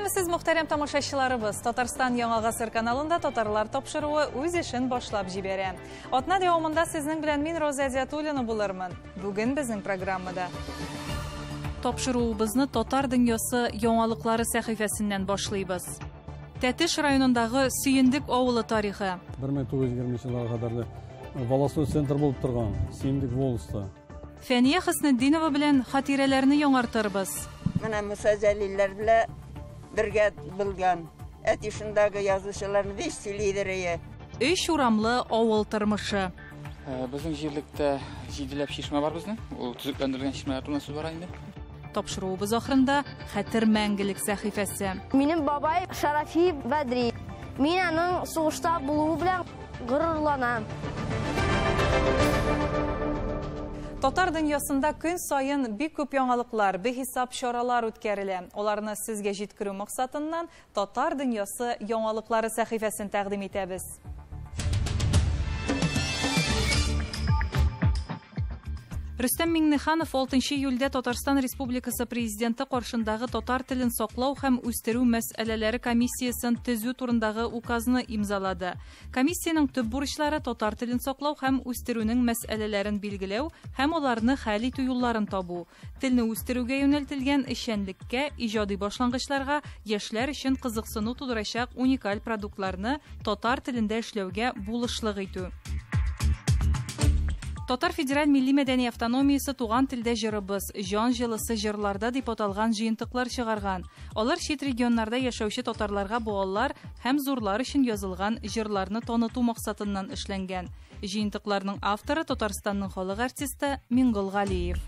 Сәләмсез мөхтәрәм тамашачыларыбыз. Татарстан Яңа Гасыр каналында татарлар тапшыруы үз эшен башлап җибәрә. Атна дәвамында сезнең белән мин Роза Зиятуллина булырмын. Бүген безнең программада тапшыруыбызны Татар дөньясы яңалыклары сәхифәсеннән башлыйбыз. Тәтеш районындагы Сөендек авылы тарихы. 1920 елларга кадәр волостной центр булып торган Сөендек волосты. Фәния Хөснетдинова белән хатирәләрне яңартырбыз. Менә Муса Җәлилләр белән бергә булган. Әтишендәге язучыларны веселидерие. Өч урамлы авыл тормышы. Безнең җирлектә 7 чишмә бар безнең. Ул төзекләндергән чишмәләр турында сүз бар инде. Тапшыруыбыз ахырында хәтер мәңгелек сәхифәсе. Минем бабай Шарафи Бәдри. Мин аның сугышта булуы белән горурланам. Татар дөньясында көн сайын бик күп яңалыклар, бехисап чаралар үткәрелә. Аларны сезгә җиткерү максатыннан Татар дөньясы яңалыклары сәхифәсен тәкъдим итәбез. Рөстәм Миңнеханов 6 июльдә Татарстан Республикасы Президенты каршындагы татар телен саклау һәм үстерү мәсьәләләре комиссиясын төзү турындагы указны имзалады. Комиссияның төп бурычлары татар телен саклау һәм үстерүнең мәсьәләләрен билгеләү һәм аларны хәл итү юлларын табу, телне үстерүгә юнәлтелгән эшчәнлеккә, иҗади башлангычларга, яшьләр өчен кызыксыну тудырачак уникаль продуктларны татар телендә эшләүгә булышлык итү. Татар федераль милли мәдәни автономиясе туган телдә җырыбыз, җан җылысы җырларда дип аталган җыентыклар чыгарган. Алар чит регионнарда яшәүче татарларга балалар һәм зурлар өчен язылган җырларны таныту максатыннан эшләнгән. Җыентыкларның авторы Татарстанның халык артисты Миңгол Галиев.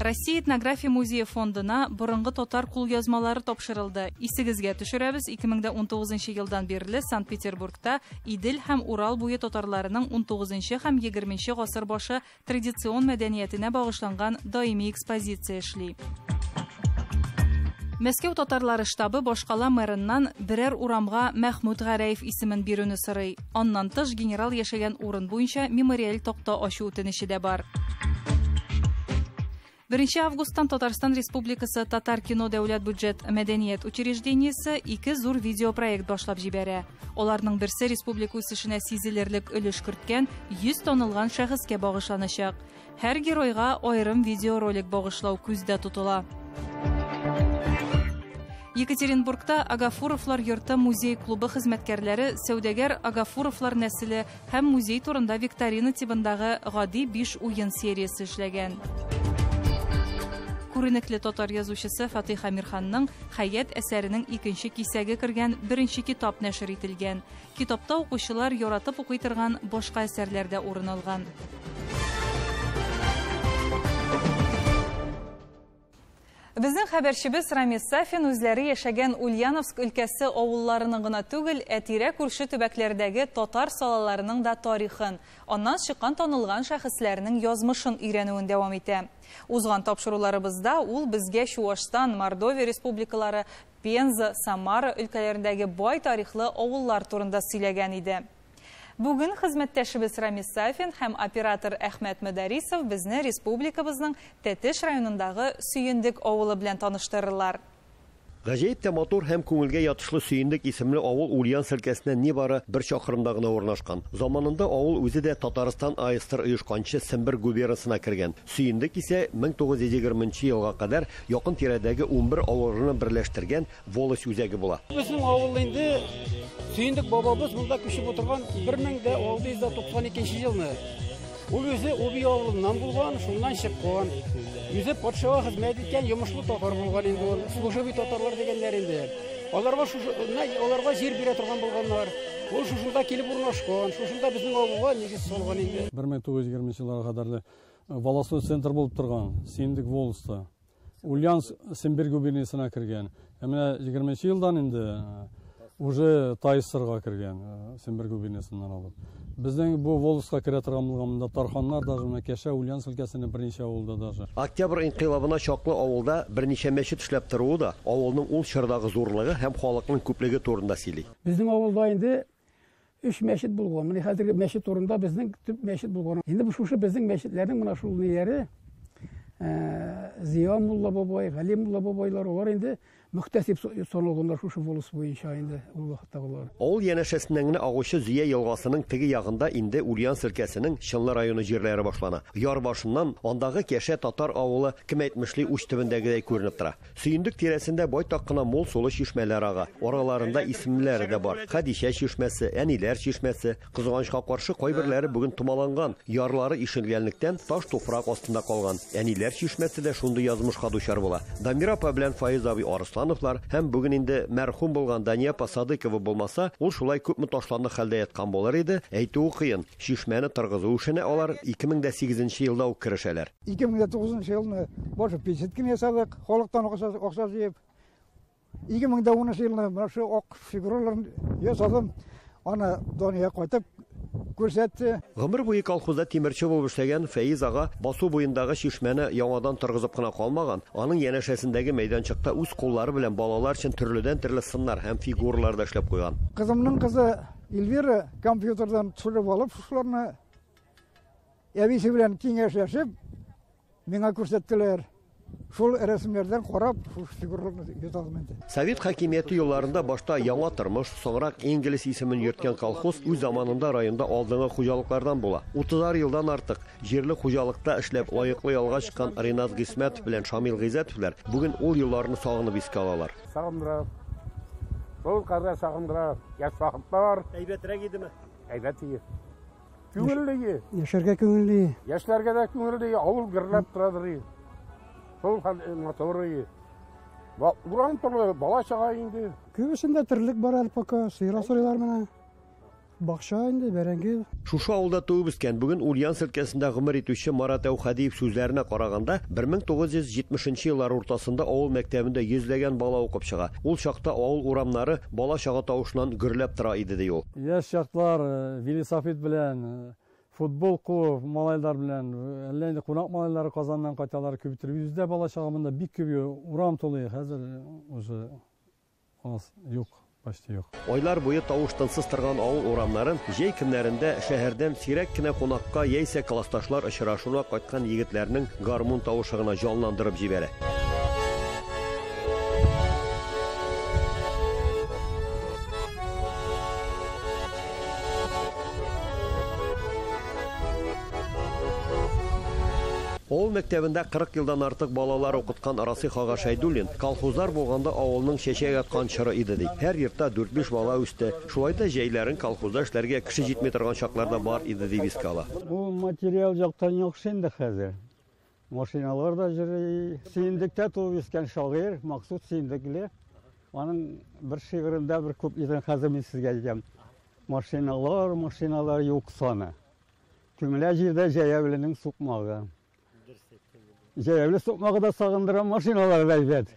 Россия этнография музее фондына борынгы татар кулъязмалары тапшырылды. Исегезгә төшерәбез, 2019 елдан бирле Санкт-Петербургта Идел һәм Урал буе татарларының 19 һәм 20 гасыр башы традицион мәдәниятенә багышланган даими экспозиция эшли. Мәскәү татарлары штабы башкала мэрыннан берәр урамга Мәхмүд Гәрәев исемен бирүне сорый. Аннан тыш генерал яшәгән урын буенча мемориаль такта ачу үтенече дә бар. 1 августтан Татарстан Республикасы Татар кино дәүләт бюджет мәдәният учреждениесе 2 зур видеопроект башлап җибәрә. Аларның берсе республика үсешенә сизелерлек өлеш керткән 100 танылган шәхескә багышланачак. Һәр геройга аерым видеоролик багышлау күздә тотыла. Екатеринбургта Агафуровлар йорты музей клубы хезмәткәрләре сәүдәгәр Агафуровлар нәселе һәм музей турында викторина тибындагы гади 5 уен сериясе эшләгән. Күренекле татар язучысы Фатих Амирханның Хәят әсәренең 2нче кисәге кергән 1нче китап нәшер ителгән. Китапта укучылар яратып укый торган башка әсәрләр дә урын алган. Безнең хәбәрчебез Рамис Сафин үзләре яшәгән Ульяновск өлкәсе авылларының гына түгел, әтирә күрше төбәкләрдәге татар салаларының да тарихын, аннан чыккан танылган шәхесләрнең язмышын өйрәнүен дәвам итә. Узган тапшыруларыбызда ул безгә Чуашстан, Мордовия республикалары, Пенза, Самара өлкәләрендәге бай тарихлы авыллар турында сөйләгән иде. Бүген хезмәттәшебез Рамис Сафин һәм оператор Әхмәт Мөдәрисов безне республикабызның Тәтеш районындагы Сөендек авылы белән таныштырырлар. Гаҗәеп тә матур һәм күңелгә ятышлы Сөендек исемле авыл Ульяновск өлкәсеннән нибары 1 чакрымда гына урнашкан. Заманында авыл үзе дә Татарстан АСТР оешканчы Сембер губернасына кергән. Сөендек исә 1920 елга кадәр якын тирәдәге 11 авылны берләштергән Волос үзәге була. Безнең авыл инде Сөендек бабабыз монда күчеп утырган 1692 елны. Ул үзе Уби авылыннан булган, шуннан чыккан. Үзе патшага хезмәт иткән йомышлы татар булган инде ул. Служебый татарлар дигәннәр инде. Аларга җир бирә торган булганнар. Ул шушында килеп урнашкан, шушында безнең авылга нигез салган инде. 1920 елларга кадәр волостной центр булып торган Сөендек волосты. Ульяновск Сембер губернасына кергән. Менә 20 елдан инде уже Тайсырга кергән Сембер губернасыннан алып. Безнең бу Волоска керә торган булганда Тарханнар даже менә Кәшә Ульяновск өлкәсенең берничә авылда даже. Октябрь инкыйлабына чаклы авылда берничә мәчет эшләп торуы да авылның ул чордагы зурлыгы һәм халыкның күплеге турында сөйли. Безнең авылда инде 3 мәчет булган. Менә хәзерге мәчет турында безнең төп мәчет булган. Инде бу шушы безнең мәчетләрнең менә шул нияре Зия Мулла бабай, Гали Мулла бабайлар, алар инде Müktesip sonulgunlar şu volus boyunca indi ул вакыттагылар. Авыл янәшәсеннән генә агучы Зия елгасының теге ягында инде Ульяновск өлкәсенең Чынлы районы җирләре башлана. Яр башыннан андагы Кәшә татар авылы кем әйтмешли уч төбендәгедәй күренеп тора. Сөендек тирәсендә байтак кына мул сулы чишмәләр ага. Араларында исемләре дә бар. Хәдичә чишмәсе, Әниләр чишмәсе. Кызганычка каршы кайберләре бүген тумаланган. Ярлары ишелгәнлектән таш туфрак астында калган. Әниләр чишмәсе дә шундый язмышка дучар була. Дамира апа белән Файыз абый Арслановлар һәм бүген инде мәрхүм булган Дания Пасадыкова булмаса, ул шулай күпме ташланды хәлдә яткан булыр иде. Әйтүе кыен. Шишмәне торгызу эшенә алар 2008 елда ук керешәләр. 2009 елны башы печеткин ясадык, халыктан акча җыеп. 2010 елны менә шу ак фигураларын ясадым. Аны Дания кайтып күрсәтте. Гомер буе колхозда тимерче булып эшләгән Фәиз ага басу буендагы шишмәне яңадан торгызып кына калмаган. Аның янәшәсендәге мәйданчыкта үз куллары белән балалар өчен төрле сыннар һәм фигуралар да эшләп куйган. Кызымның кызы Эльвира компьютердан төшереп алып, шуларны әбисе белән киңәшләшеп миңа күрсәттеләр. Шул рәсемнәрдән карап, шул фигураларны язадым инде. Совет хакимияте елларында башта яңа тормыш, соңрак инглиз исемен йөрткән колхоз үз заманында районда алдынгы хуҗалыклардан була. 30 елдан артык җирле хуҗалыкта эшләп лаеклы ялга чыккан Ринат Гыйсмәтов белән Шамил Гыйзәтовләр бүген ул елларны сагынып искә алалар. Сагындыра. Ул кара сагындыра. Яш вакытлар. Әйбәтрәк идеме? Әйбәт иде. Күңелле. Яшәргә күңелле. Яшьләргә дә күңелле, авыл гөрләп торадыр. Сол моторы. Буран торлы бала чага инде. Күбесендә тирлек бар әле пока, сыйра сорыйлар менә. Бакча инде, бәрәңге. Шушы авылда туып үскән бүген Ульяновск өлкәсендә гомер итүче Марат Әүхәдиев сүзләренә караганда 1970 еллар уртасында авыл мәктәбендә йөзләгән бала укып чыга. Ул чакта авыл урамнары бала чага тавышыннан гөрләп тора иде ди ул. Яшь чаклар велосипед белән, футбол куып, малайлар белән, әллә инде кунак малайлары Казаннан кайталар күптер. Yüzde бала чагымында бик күп урам тулы. Хәзер уже юк. Почти юк. Ойлар буе тавыштансыз торган авыл урамнарын җәй көннәрендә шәһәрдән сирәк кенә кунакка яисә классташлар очрашуына кайткан егетләрнең гармун тавышы гына җанландырып җибәрә. Авыл мәктәбендә 40 елдан артык балалар укыткан Расих ага Шәйдуллин колхозлар булганда авылның чәчәк аткан чыры иде ди. Һәр йортта 4-5 бала үсте. Шулай да җәйләрен колхозда эшләргә кеше җитми торган чакларда бар иде ди Вискала. Бу материал жактан яхшы инде хәзер. Машиналар да җыри. Сөендектә туып үскән шагыйрь Максут Сөендекле. Аның бер шигырендә бер күп идән хәзер мин сезгә әйтәм. Машиналар юк саны. Күңелә җирдә җәявленең сукмагы. Җәявле сукмагы да сагындыра машиналар әйбәт.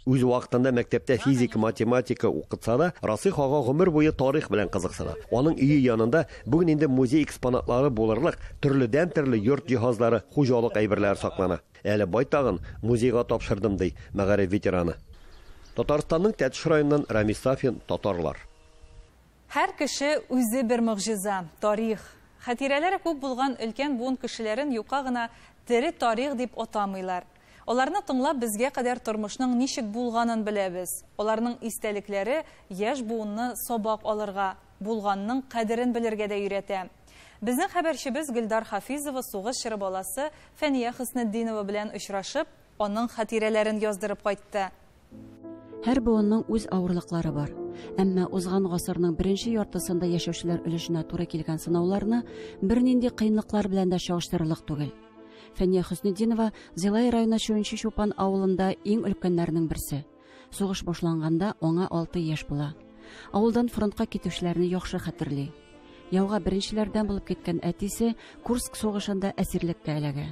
Үз вакытында мәктәптә физика, математика укытса да, Расих ага гомер буе тарих белән кызыксына. Аның өе янында бүген инде музей экспонатлары булырлык төрле йорт җиһазлары, хуҗалык әйберләре саклана. Әле байтагын музейга тапшырдым ди мәгариф ветераны. Татарстанның Тәтеш районыннан Рамис Сафин, татарлар. Һәр кеше үзе бер мөгъҗиза, тарих. Хатирәләре күп булган өлкән буын кешеләрен юка гына тере тарих дип атамыйлар. Оларны тыңлап безгә кадәр тормышның ничек булганын беләбез. Оларның истәлекләре яшь буынны сабак алырга, булганның кадерен белергә дә өйрәтә. Безнең хәбәрчебез Гөлдар Хафизова сугыш чоры баласы Фәния Хөснетдинова белән очрашып, аның хатирәләрен яздырып кайтты. Һәр буынның үз авырлыклары бар. Әмма узган гасырның беренче яртысында яшәүчеләр өлешенә туры килгән сынауларны бернинди кыенлыклар белән дә чагыштырырлык түгел. Фәния Хөснетдинова Зилай районы Чуенчи Чупан авылында иң өлкәннәрнең берсе. Сугыш башланганда аңа 6 яшь була. Авылдан фронтка китүчеләрне яхшы хәтерли. Яуга беренчеләрдән булып киткән әтисе Курск сугышында әсирлеккә эләгә.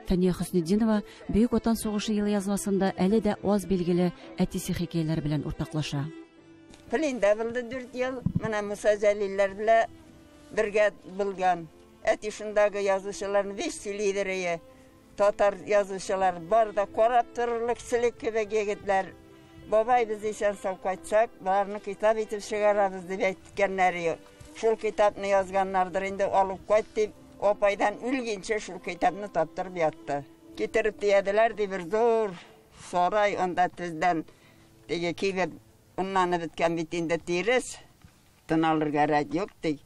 Фәния Хөснетдинова Бөек Ватан сугышы елы язмасында әле дә аз билгеле әтисе хикәяләре белән уртаклаша. Пленда булды 4 ел, менә Муса Җәлилләр белән бергә булган. Әтишендәге язучыларны вестилидерие, татар язучылар бар да карап торырлык силек кебек егетләр. Бабай без исән сау кайтсак, барны китап итеп чыгарабыз дип әйткәннәр. Шул китапны язганнардыр инде алып кайт дип, апайдан үлгенчә шул китапны таптырып ятты. Китереп диәделәр ди бер зур сарай анда төздән Теге кейбір ұннаны біткен бітінде тирес, тын алырға рәт yok dey.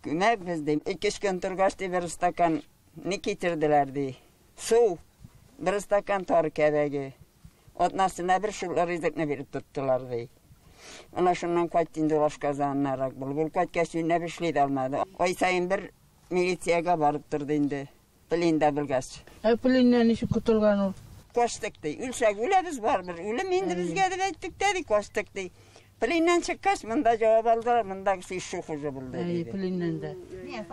Көмек бізде. 2 күн тұрғашты бір стакан не кетірділер dey. Су, бір стакан торы кәбәге. Отнасына бір шулар ризықны беріп тұттылар dey. Ona şundan kaçtığında başkazanlarak bul kaç kişine bir şey de almadı. Oy sayın bir militsiyaya varıp durdu indi. Bilinde bilgaz. Bilinden işi kutulgan ol. Koştuk dey. Ülsek ülemiz var bir. Ülem indi bizge de ettik dedi koştuk dey. Bilinden çıkkaç mında cevap aldılar. Mında kişi şu kuzu buldu dedi. Bilinden de.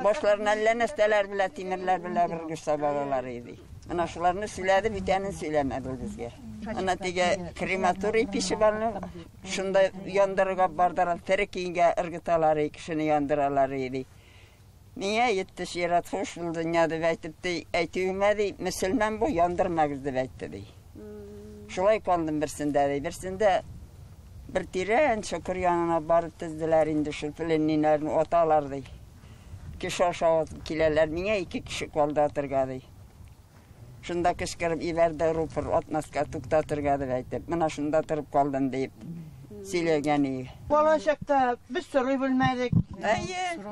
Başlarına ellerine isteler bile timirler bile bir güç sabahlarıydı. Ana şularını söyledi, bir tane söylemedi bizge. Ana tege krematoriy pişi var. Şunda yandırıga bardaran terekinge ırgıtaları kişini yandıralarıydı. Niye yetti şirat hoş buldu dünyada veytipti. Eytüğümedi, Müslüman bu yandırmağızdı veytidi. Şulay kaldım birsinde bir tiren çukur yanına barıp tizdiler indi şu filinlilerini otalardı. Kişi aşağı kileler, niye 2 kişi kaldı atırgadı. Şunda kışkırıp iverdi rupur otnaska tuktatırgadı veytip. Buna şunda tırıp kaldım deyip söyleyeni. Bolaşakta biz soruyu bilmedik. Ayy,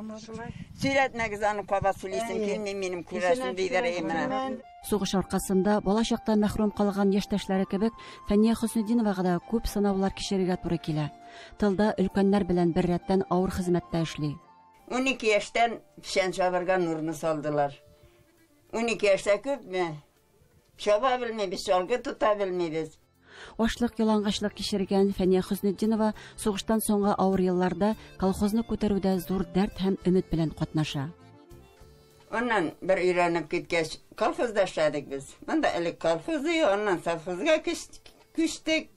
söyletmek zanı kaba söyleysin kelmeyim benim küresim deydireyim. Сугыш аркасында балачакта мәхрүм калган яшьтәшләре кебек Фәния Хөснетдиновага да күп сынаулар кичерергә туры килә. Тылда өлкәннәр белән бер рәттән авыр хезмәттә эшли. 12 yaştan pişen çabırga nurunu saldılar. 12 yaşta küp mü? Şaba bilmeyiz, şalgı tutabilmeyiz. Ашлык, ялангачлык кичергән Фәния Хөснетдинова сугыштан соңгы авыр елларда колхозны күтәрүдә зур дәрт һәм өмет белән катнаша. Ondan bir öğrenip gitgeç kolxozda işledik biz. Ben de ilk kolxozu, ondan safhozga küçtük.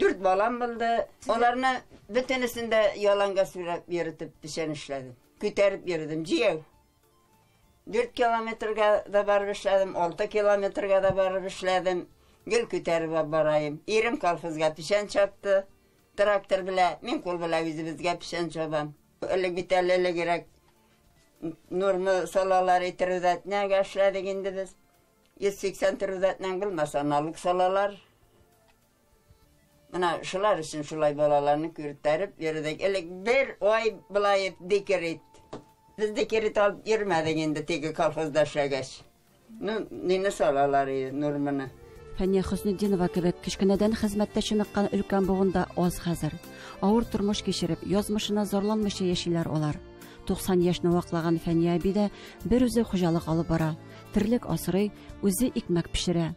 4 balam buldu. Onlarını bütünesinde yalanga sürüp yürütüp pişen işledim. Küterip yürüdüm. Ciyev. 4 kilometrega da barıp işledim. 6 kilometrega da barıp işledim. Gül küterip barayım. Erim kolxozga pişen çaptı. Traktör bile, min kol bile yüzümüzge pişen çabam. Öyle biterlerle gerek. Nurmu salalar itirizatına geçledik indi biz. 180 tirizatından bilmez analık salalar. Bana şular için şulay balalarını kürtterip yürüdük. Elik bir oy bulayıp dikirit. Biz dikirit alıp yürümedik indi teki kalfızda şegeç. Nini salaları Nurmunu. Фәния Хөснетдинова кебек кичкенәдән хезмәттә чыныгкан өлкән бугында аз хәзер. Авыр тормыш кичереп, язмышына зарланмыйча яшиләр алар. 90 яшьне ваклаган Фәния әби дә бер үзе хуҗалык алып бара. Тирлек асрый, үзе икмәк пешерә.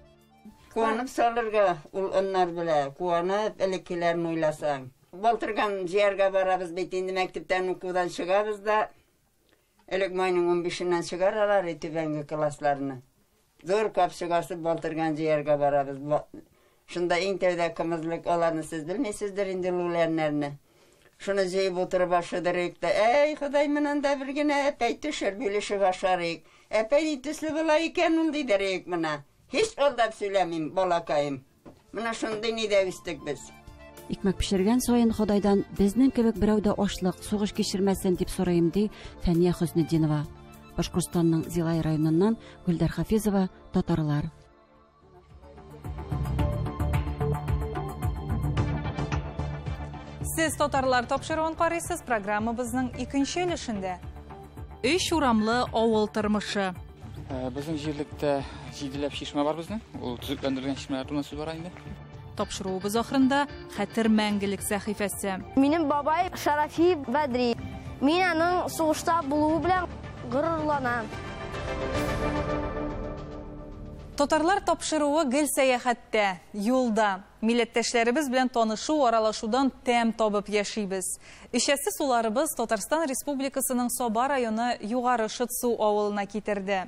Kuanıp salırga onlar bile, kuanıp elekkilerini oylasan. Baltırgan ciğerge barabız bitindi mektepten okudan çıkarız da elek mayının 15'inden çıkarırlar tüfengi klaslarını. Zor kapşıgası baltırgan ciğerge barabız. Şunda intevde kımızlık olanı siz bilmeysizdir indi lulenlerini. Şunu zeyip oturup başladırık da ey Xudayımın da bir güne epey düşür bölüşü başarık. Epey tüslü bulayıken ol deydirek bana. Hiç oldap söylemeyim balakayım. Buna şundan ne istik biz. Икмәк пешергән сайын Ходайдан безнең кебек берәү дә ашлык, сугыш кичермәсен дип сорыйм ди Фәния Хөснетдинова. Башкортстанның Зилай районыннан Гөлдәр Хафизова, татарлар. Siz татарлар тапшыруын карыйсыз программабызның икенче өлешендә. 3 урамлы авыл тормышы. Безнең җирлектә 7ләп чишмә бар безнең. Ул төзекләндергән чишмәләр турында сүз бара инде. Тапшыруыбыз ахырында хәтер мәңгелек сәхифәсе. Минем бабай Шарафи Бәдри. Мин аның сугышта булуы белән горурланам. Татарлар тапшыруы гел сәяхәттә, юлда. Милләттәшләребез белән танышу, аралашудан тәм табып яшибез. Эчәсе суларыбыз Татарстан Республикасының Саба районы Югары Шытсу авылына китерде.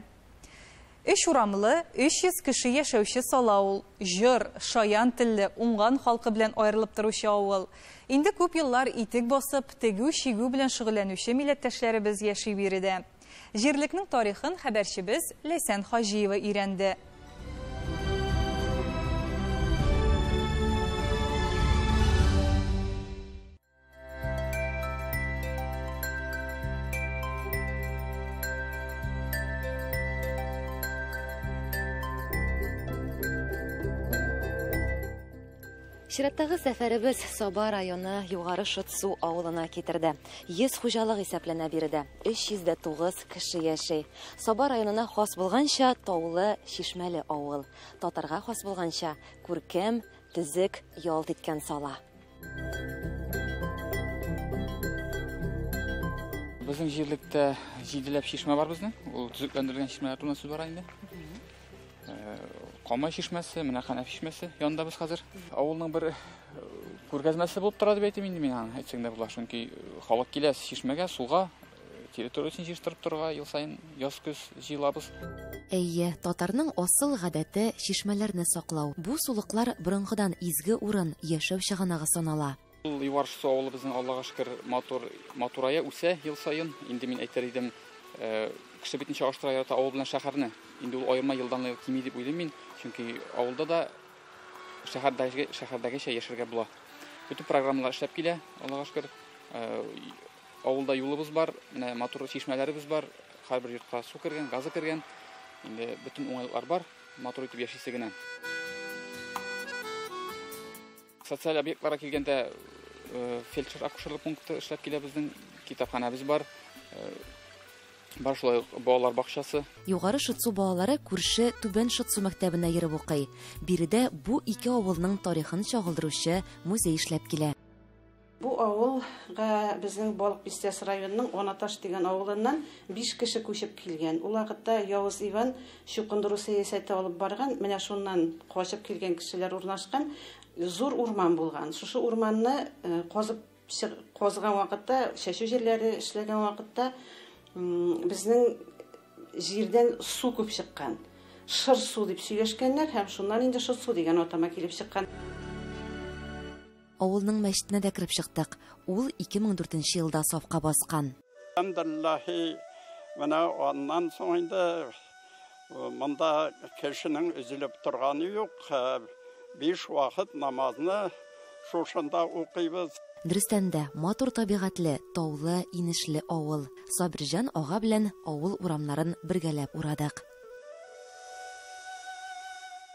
3 урамлы, 300 кеше яшәүче салавыл, җыр, шаян телле, уңган халкы белән аерылып торучы авыл. Инде күп еллар итек басып, тегү-шигү белән шөгыльләнүче милләттәшләребез яши биредә. Җирлекнең тарихын хәбәрчебез Ләйсән Хаҗиева өйрәнде. Чираттагы сәфәребез Саба районы Югары Шытсу авылына китерде. 100 хуҗалык исәпләнә биредә. 309 кеше яши. Саба районына хас булганча таулы, чишмәле авыл. Татарга хас булганча күркәм, тизек, ялт иткән сала. Безнең җирлектә 7ләп чишмә бар безнең. Ул төзекләндергән чишмәләр турында сүз бар инде. Камай чишмәсе, менә Хәнәф чишмәсе янында без хәзер. Авылның бер күргәзмәсе булып тора дип әйтим инде мин аны. Әйтсәң дә була, чөнки халык килә чишмәгә, суга, территориясын җыштырып торырга ел сайын яз-көз җыелабыз. Әйе, татарның асыл гадәте чишмәләрне саклау. Бу сулыклар борынгыдан изге урын, яшәү чыганагы санала. Югары Шытсу авылы безнең Аллага шөкер матурая үсә ел сайын. Инде мин әйтер идем, кеше бит ничә аштыра ярата авыл белән шәһәрне. Инде ул аерма елдан-ел кими дип уйлыйм мин, чөнки авылда да шәһәрдәгечә яшәргә була. Бүтән программалар эшләп килә, Аллага шөкер. Авылда юлыбыз бар, менә матур чишмәләребез бар, һәрбер йортка су кергән, газы кергән. Инде бүтән уңайлыклар бар, матур итеп яшисе генә. Социаль объектларга килгәндә фельдшер-акушерлык пункты эшләп килә безнең, китапханәбез бар. Бар шулай балалар бакчасы. Югары Шытсу балалары күрше Түбән Шытсу мәктәбенә йөреп укый. Биредә бу ике авылның тарихын чагылдыручы музей эшләп килә. Бу авылга безнең Балык Бистәсе районының Онаташ дигән авылыннан 5 кеше күчеп килгән. Ул вакытта Явыз Иван чукындыру сәясәте алып барган. Менә шуннан качып килгән кешеләр урнашкан. Зур урман булган. Шушы урманны казыган вакытта, шәшү җирләре эшләгән вакытта безнең җирдән су күп чыккан. Шыр су дип сөйләшкәннәр һәм шуннан инде шыр су дигән атама килеп чыккан. Авылның мәчетенә дә кирип чыктык. Ул 2004 елда сафка баскан. Алхамдулиллахи, менә аннан соң инде монда кешенең үзелеп торганы юк. 5 вакыт намазны шушында укыйбыз. Дөрестән дә матур табигатьле, таулы, инешле авыл. Сабирҗан ага белән авыл урамнарын бергәләп урадык.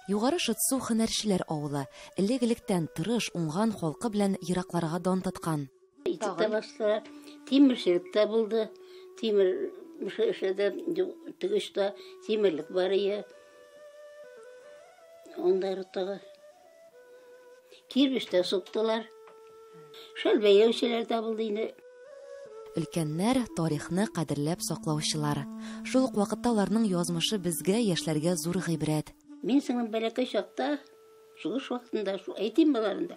Югары Шытсу һөнәрчеләр авылы элек-электән тырыш, уңган халкы белән еракларга дан тоткан. Итектә башта тимерчелектә булды. Тимер эшләде, тигештә тимерлек бар иде. Онда ротага кирбештә суктылар. Шәлбәйәүчеләр дә булды инде. Өлкәннәр тарихны кадерләп саклаучылар. Шул ук вакытта аларның язмышы безгә, яшьләргә зур гыйбрәт. Мин сиңа бәләкәй чакта, сугыш вакытында, шу әйтим баларында.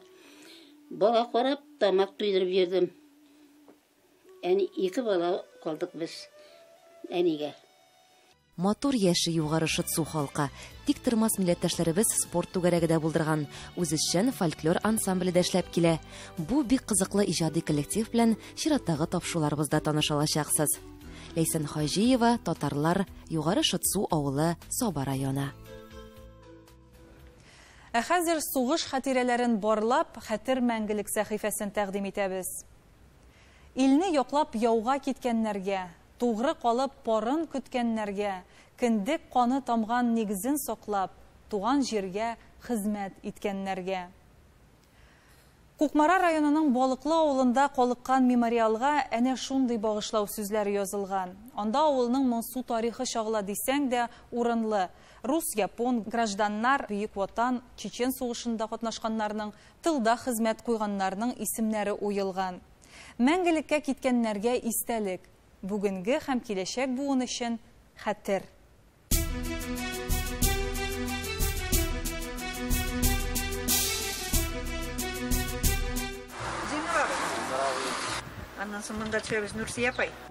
Бала карап, тамак туйдырып йөрдем. Әни 2 бала калдык без әнигә. Матур яши Югары Шытсу халкы. Тик тормас милләттәшләребез спорт түгәрәгедә булдырган, үзешчән фольклор ансамбле дә эшләп килә. Бу бик кызыклы иҗади коллектив белән чираттагы тапшыруларыбызда таныша алачаксыз. Ләйсән Хаҗиева, татарлар, Югары Шытсу авылы, Саба районы. Хәзер сугыш хатирәләрен барлап, хәтер мәңгелек сәхифәсен тәкъдим итәбез. Илне яклап яуга киткәннәргә, тугры калып парын көткәннәргә, киндек каны тамган нигезен саклап, туган җиргә хезмәт иткәннәргә. Кукмара районының Балыклы авылында калыккан мемориалга әнә шундый багышлау сүзләре язылган. Анда авылның моңсу тарихы чагыла дисәң дә урынлы. Рус, япон, гражданнар, Бөек Ватан, Чечен сугышында катнашканнарның, тылда хезмәт куйганнарның исемнәре уелган. Мәңгелеккә киткәннәргә истәлек. Бүгенге һәм киләчәк буын өчен хәтер.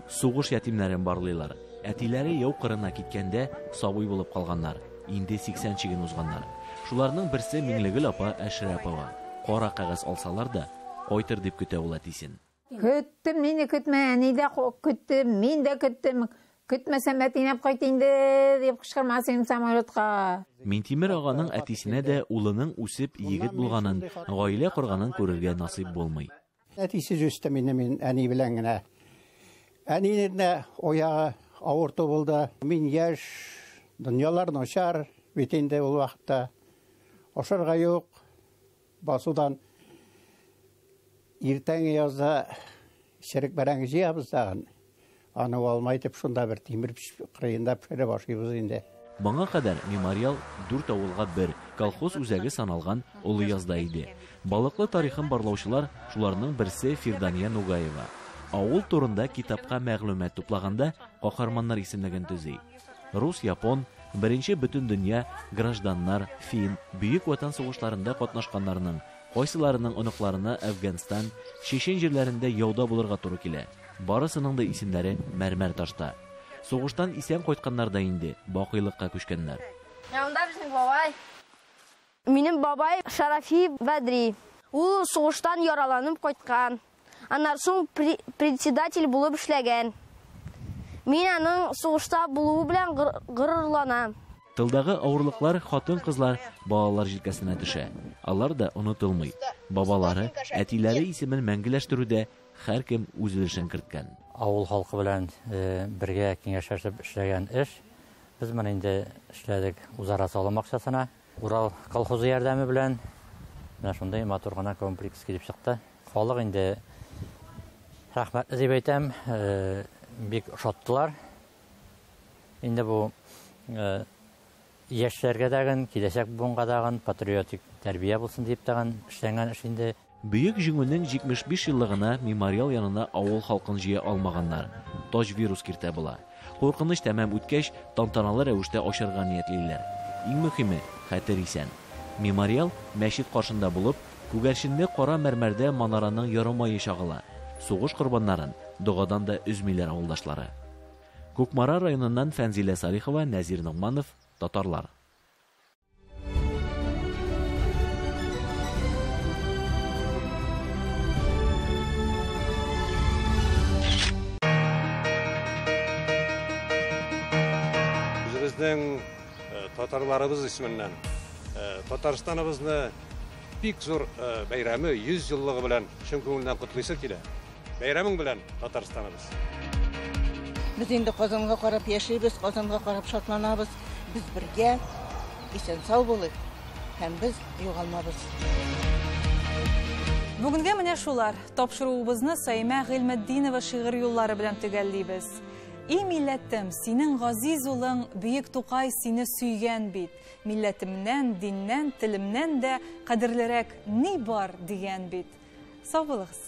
Сугыш ятимнәрен барлыйлар. Әтиләре яу кырына киткәндә сабый булып калганнар. Инде 80 чиген узганнар. Шуларның берсе Миңлегөл апа Әшрәпова. Кара кагаз алсалар да кайтыр дип көтә ул әтисен. Көттем, мине көтмә, әни дә көттем, мин дә көттем. Көтмәсәм әтинәп кайт инде дип кычкырмасым самолетка. Минтимер аганың әтисенә дә улының үсеп егет булганын, гаилә корганын күрергә насыйп булмый. Әтисез үстем инде мин әни белән генә. Әнинең дә аягы авырту булды. Мин яшь, дөньялар начар, бит инде ул вакытта ашарга юк. басудан ертең язда шірік бәрәңі жиябыз даған. Аны алмайтып, шунда бір темір қырайында пішірі башыбыз енді. Баңа қадар мемориал 4 ауылға бір колхоз үзәге саналған олы язда иде. Балықлы тарихын барлаушылар шуларның бірсе Фирдания Нугаева. Ауыл турында китапқа мәгълүмат туплағанда қаһарманнар исемлеген төзи. Рус, япон, бірінші бүтін дүния, гражданнар, фин, бүйік ватан соғышларында катнашканнарның кайсыларының оныкларына Афганстан, Чечен җирләрендә яуда булырга туры килә. Барысының да исемнәре мәрмәр ташта. Соғыштан исән кайтканнар да инде бакыйлыкка күчкәннәр. Янда безнең бабай. Минем бабай Шарафи Бадри. Ул сугыштан яраланып кайткан. Аннан соң председатель булып эшләгән. Мин аның сугышта булуы белән горурланам. Тылдагы авырлыклар хатын-кызлар, балалар җилкәсенә төшә. Алар да онытылмый. Бабалары, әтиләре исемен мәңгеләштерүдә һәркем үз өлешен керткән. Авыл халкы белән бергә киңәшләшеп эшләгән эш. Без моны инде эшләдек үзара салым акчасына. Урал колхозы ярдәме белән менә шундый матур гына комплекс килеп чыкты. Халык инде рәхмәт дип әйтәм, бик шаттылар. Инде бу яшьләргә дәгән, киләчәк буынга дәгән патриотик тәрбия булсын дип тәгән эшләнгән эш инде. Бөек җиңүнең 75 еллыгына мемориал янына авыл халкын җыя алмаганнар. Тож вирус киртә була. Куркыныч тәмам үткәч, тантаналы рәвештә ачарга ниятлиләр. Иң мөһиме хәтер исән. Мемориал мәчет каршында булып, күгәрченле кара мәрмәрдә манараның ярымайы чагыла. Сугыш корбаннарын дугадан да үзмиләр авылдашлары. Күкмара районыннан Фәнзилә Салихова, Нәзир Нугманов, Татарлар. Безнең татарларыбыз исеменнән Татарстаныбызны бик зур бәйрәме 100 еллыгы белән чын күңелдән котлыйсы килә. Бәйрәмең белән Татарстаныбыз. Без инде Казанга карап яшибез, Казанга карап шатланабыз. Без бергә исән сау булыйк һәм без югалмабыз. Бүгенгә менә шулар. Тапшыруыбызны Саимә Гыйлметдинова шигырь юллары белән төгәллибез. И милләтем, синең газиз улың Бөек Тукай сине сөйгән бит. Милләтемнән, диннән, телемнән дә кадерлерәк ни бар дигән бит. Сау булыгыз.